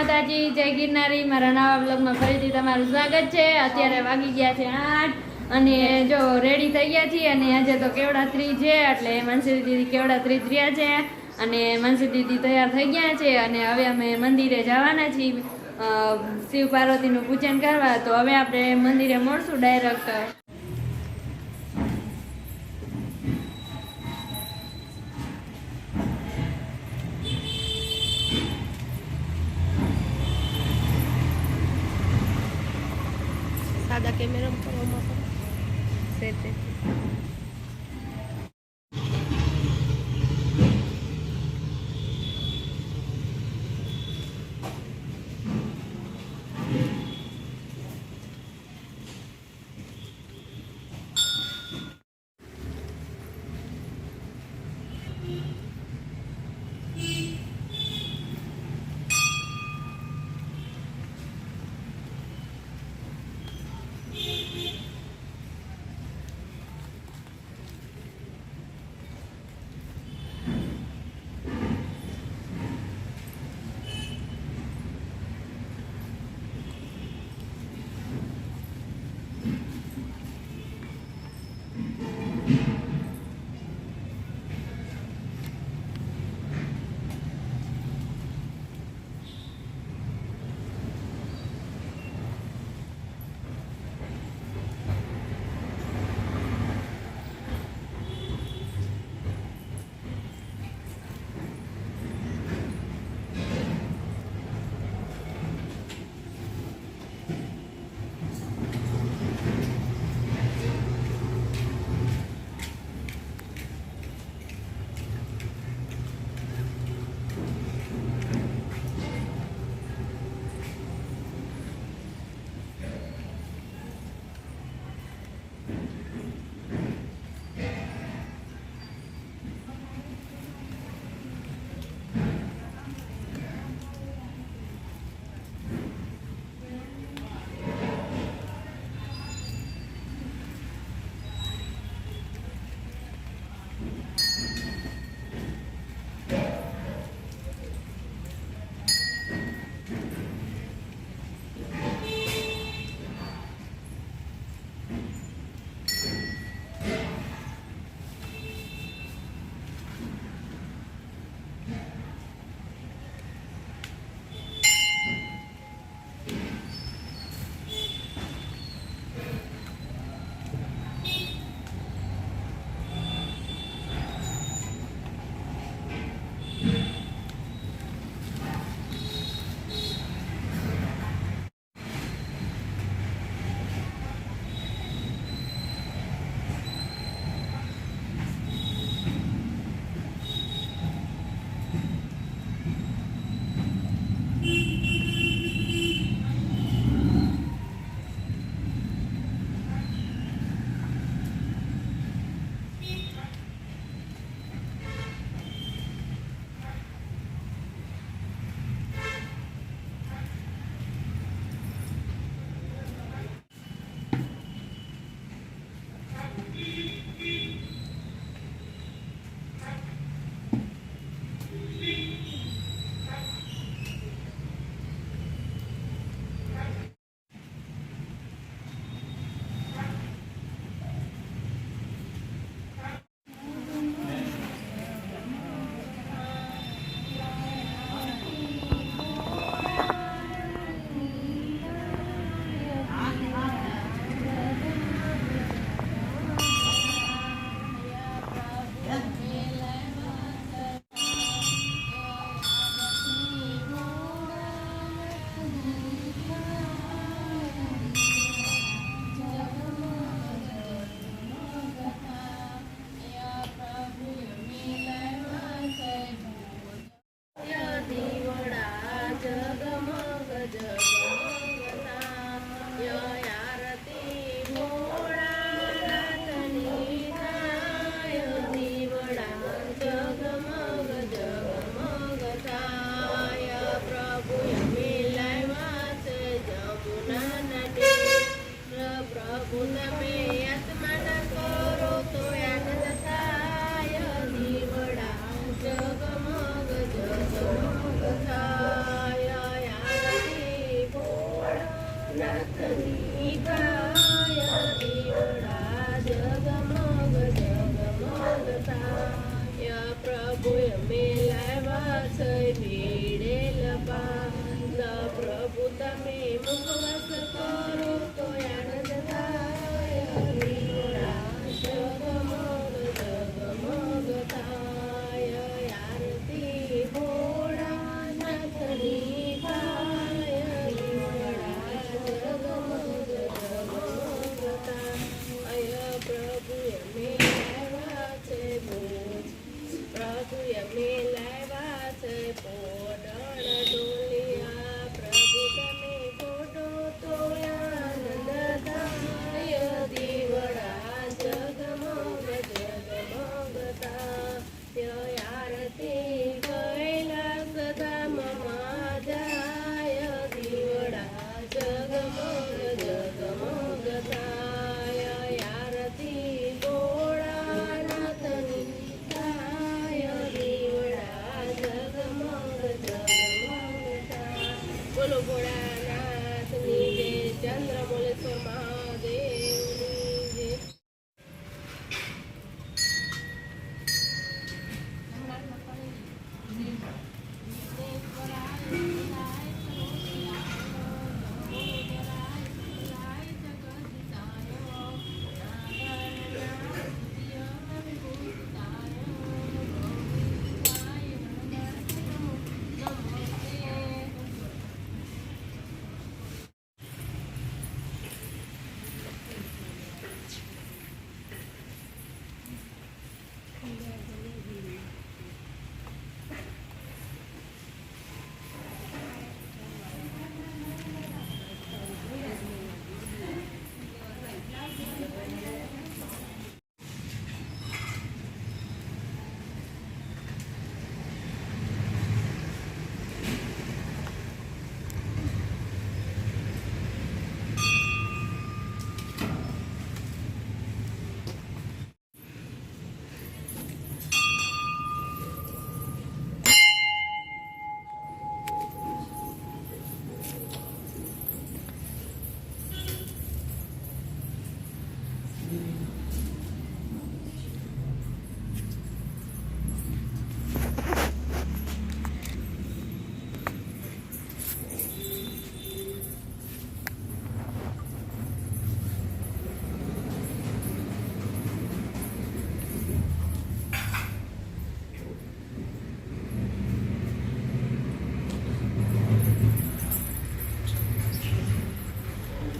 માતાજી, જય ગિરનારી। મારા નવા બ્લોગમાં ફરીથી તમારું સ્વાગત છે। અત્યારે વાગી ગયા છે 8 અને જો રેડી થઈ ગયા છીએ અને આજે તો કેવડા ત્રીજ છે એટલે માનસી દીદી કેવડા ત્રીજ રહ્યા છે અને માનસી દીદી તૈયાર થઈ ગયા છે અને હવે અમે મંદિરે જવાના છીએ શિવ પાર્વતીનું પૂજન કરવા। તો હવે આપણે મંદિરે મળશું ડાયરેક્ટ। सादा कैमरा सेट પ્રભુ અમે લાવ્યા છે ભીડેલ પાન પ્રભુ તમે મુખવાસ કરો તો આનંદ થાય દીવડા જગમગ જગમગ થાય આરતી ભોળાનાથની થાય દીવડા જગમગ જગમગ થાય પ્રભુ અમે લાવ્યા છે ભોજ પ્રભુ અમે લાવ્યા છે પોડળ ડોલિયા પ્રભુ તમે ફોટો તો આનંદ થાય દીવડા જગમગ જગમગ થાય આરતી કૈલાસ ધામમાં જાય દીવડા જગમગ જગમગ થાય આરતી ભોળાનાથની થાય દીવડા જગમગ જગમગ થાય બોલો ભોળાનાથની જય ચંદ્રમોલેશ્વર મહાદેવની જય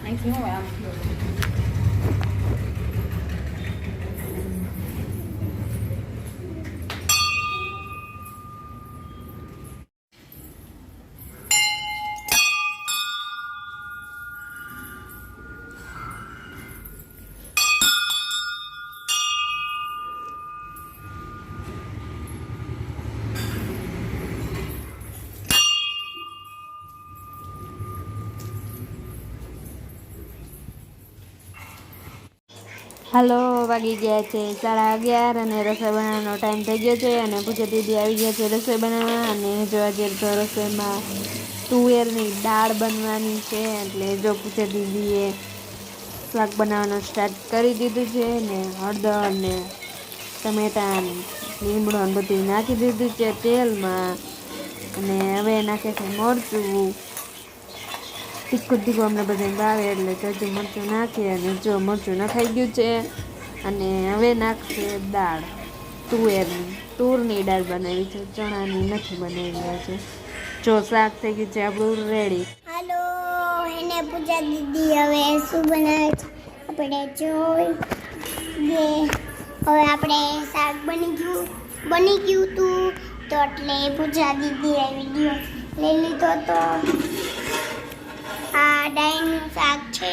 અહીંથી હું આમ હાલો વાગી ગયા છે 11:30 અને રસોઈ બનાવવાનો ટાઈમ થઈ ગયો છે અને પૂજા દીદી આવી ગયા છે રસોઈ બનાવવા અને જો આજે તો રસોઈમાં તુવેરની દાળ બનવાની છે એટલે જો પૂજા દીદીએ શાક બનાવવાનું સ્ટાર્ટ કરી દીધું છે ને હળદર ને ટમેટાં લીમડો ને બધું નાખી દીધું છે તેલમાં અને હવે નાખે છે મરચું તીખું અમને બધાને ભાવે એટલે જાજુ મરચું નાખીએ અને જો મરચું નખાઈ ગયું છે અને હવે નાખશે દાળ તુરની દાળ બનાવી છે ચણાની નથી બનાવી છે જો શાક થઈ ગયું છે આપણું રેડી. હાલો એને પૂજા દીદી હવે શું બનાવે છે આપણે જોઈ હવે આપણે શાક બની ગયું હતું તો એટલે પૂજા દીદીએ વિડીયો લઈ લીધો તો આ ડાળનું શાક છે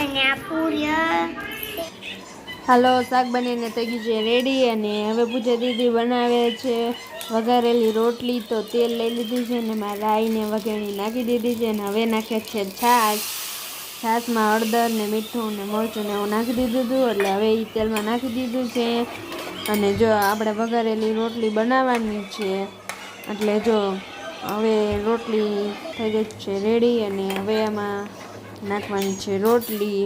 અને આ પૂરી. હાલો શાક બનીને થઈ ગયું છે રેડી અને હવે પૂજા દીદી બનાવે છે વઘારેલી રોટલી. તો તેલ લઈ લીધું છે ને મારા રાઈને વઘાણી નાખી દીધી છે અને હવે નાખે છે છાશમાં હળદર ને મીઠું ને મરચું ને એવું નાખી દીધું હતું એટલે હવે એ તેલમાં નાખી દીધું છે અને જો આપણે વઘારેલી રોટલી બનાવવાની છે એટલે જો હવે રોટલી થઈ ગઈ છે રેડી અને હવે એમાં નાખવાની છે રોટલી.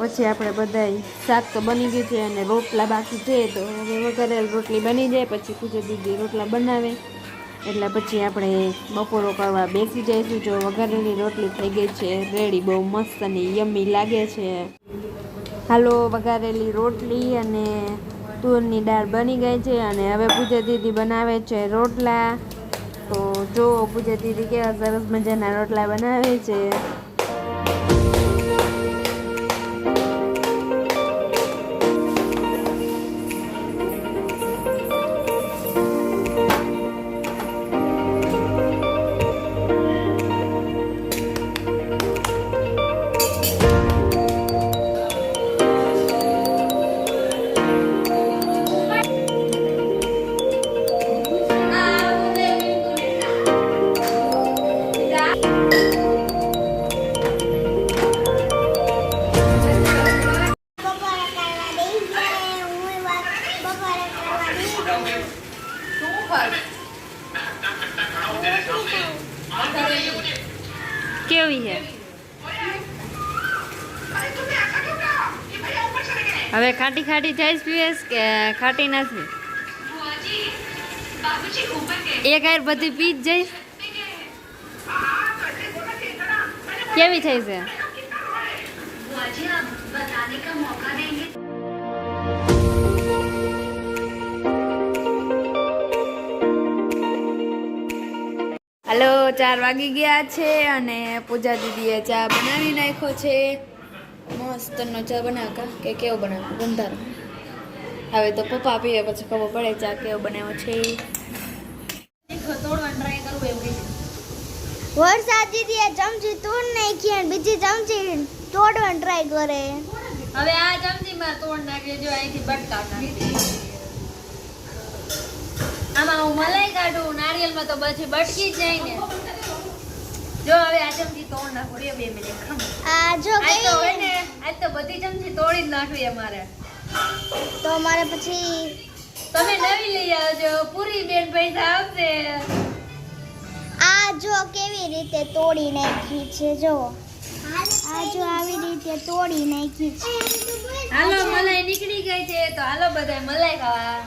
પછી આપણે બધાય શાક તો બની ગયું છે અને રોટલા બાકી છે, તો હવે વઘારેલ રોટલી બની જાય પછી પૂજા દીદી રોટલા બનાવે એટલે પછી આપણે બપોરો કરવા બેસી જઈશું. જો વઘારેલી રોટલી થઈ ગઈ છે રેડી, બહુ મસ્ત અને યમ્મી લાગે છે. હાલો, વઘારેલી રોટલી અને તુરની દાળ બની ગઈ છે અને હવે પૂજા દીદી બનાવે છે રોટલા. તો જો પૂજા દીદી કેવા સરસ મજાના રોટલા બનાવે છે. કેવી છે હવે? ખાટી ખાટી થાય પીએસ કે ખાટી નથી? એક હાર બધી પી જ જઈશ. કેવી થઈ છે? હાલો, 4 વાગી ગયા છે અને પૂજા દીદીએ ચા બનાવી નાખ્યો છે. મસ્તનો ચા બનાવકા કે કેવો બનાવ્યો? ગંધારો. હવે તો પપ્પા પીએ પછી ખબર પડે ચા કેવો બનાવ્યો છે. તોડવાનું ટ્રાય કરવું એવું. વરસાદ દીદીએ ચમચી તોડ નાખી અને બીજી ચમચી તોડવાનું ટ્રાય કરે. હવે આ ચમચીમાં તોડ નાખી, જો અહીંથી બટકા નાખી. આમાં હું મલાઈ કાઢું, નારિયેલમાં તો પછી બટકી જ જાય ને. જો હવે આ ચમચી તોડ નાખું. 2 મિનિટ ખમ. આ જો આજ તો હોય ને, આજ તો બધી ચમચી તોડી જ નાખવી અમારે. તો અમારે પછી તમે નવી લઈ આવજો, પૂરી બેન પૈસા આપશે. આ જો કેવી રીતે તોડી નાખી છે, જો આ જો આવી રીતે તોડી નાખી છે. હાલો, મલાઈ નીકળી ગઈ છે તો હાલો બધા મલાઈ ખાવા.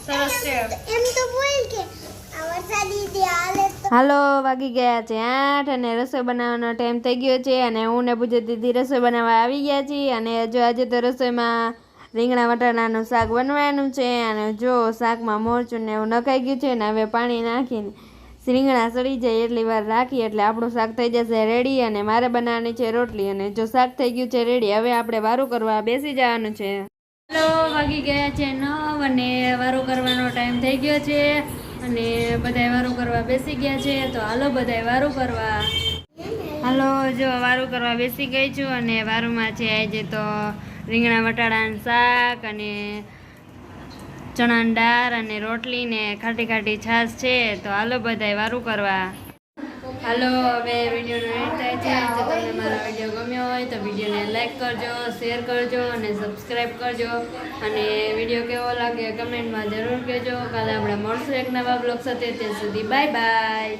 સરસ છે. એમ તો બોલ કે આ વરસાદ દીદી હાલે તો. હાલો, વાગી ગયા છે 8 અને રસોઈ બનાવવાનો ટાઈમ થઈ ગયો છે અને હું ને પૂજા દીદી રસોઈ બનાવવા આવી ગયા છીએ. અને જો આજે તો રસોઈમાં રીંગણા વટાણાનું શાક બનવાનું છે અને જો શાકમાં મરચું ને એવું નખાઈ ગયું છે ને હવે પાણી નાખીને રીંગણા સડી જાય એટલી વાર રાખી એટલે આપણું શાક થઈ જશે રેડી. અને મારે બનાવવાની છે રોટલી અને જો શાક થઈ ગયું છે રેડી. હવે આપણે વારું કરવા બેસી જવાનું છે. હાલો, વાગી ગયા છે 9 અને વારું કરવાનો ટાઈમ થઈ ગયો છે અને બધાય વારું કરવા બેસી ગયા છે. તો હાલો બધાય વારું કરવા. હાલો, જો વારું કરવા બેસી ગઈ છું અને વારુંમાં છે આજે તો રીંગણા વટાણાનું શાક અને ચણાની દાળ અને રોટલી ને ખાટી ખાટી છાશ છે. તો હાલો બધાય વારું કરવા. હાલો, હવે વિડીયોનો એન્ડ થાય છે. જો તમને મારો વિડીયો ગમ્યો હોય તો વિડીયોને લાઈક કરજો, શેર કરજો અને સબસ્ક્રાઈબ કરજો. અને વિડીયો કેવો લાગે કમેન્ટમાં જરૂર કહેજો. કાલે આપણે મળશું એક નવા બ્લોગ સાથે. ત્યાં સુધી બાય બાય.